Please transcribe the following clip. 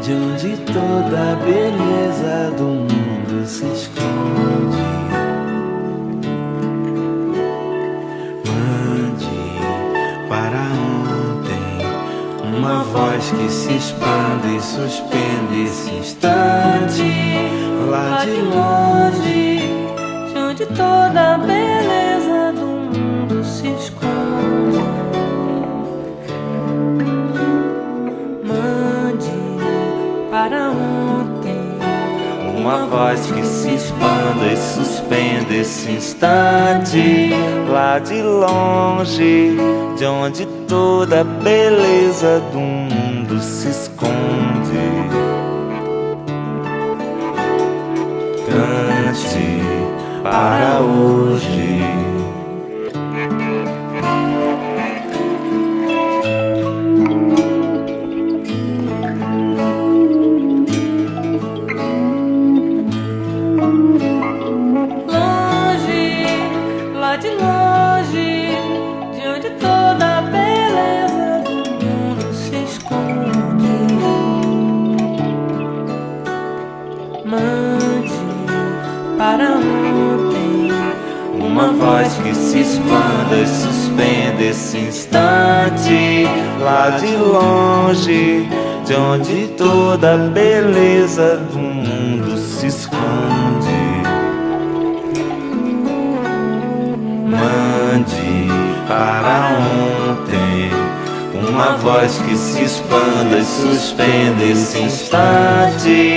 de onde toda a beleza do mundo se esconde. Mande para ontem uma voz que se expande e suspende esse instante. Lá de longe, de onde toda a beleza do mundo se esconde. Mande para ontem uma voz que se expanda e suspende esse instante. Lá de longe, de onde toda a beleza do mundo se esconde. Cante para hoje. Lá de longe, de onde toda a beleza do mundo se esconde. Mande para ontem Uma voz que se expanda e suspende esse instante. Lá de longe, de onde toda a beleza do mundo se esconde. Mande para ontem uma voz que se expanda e suspende esse instante.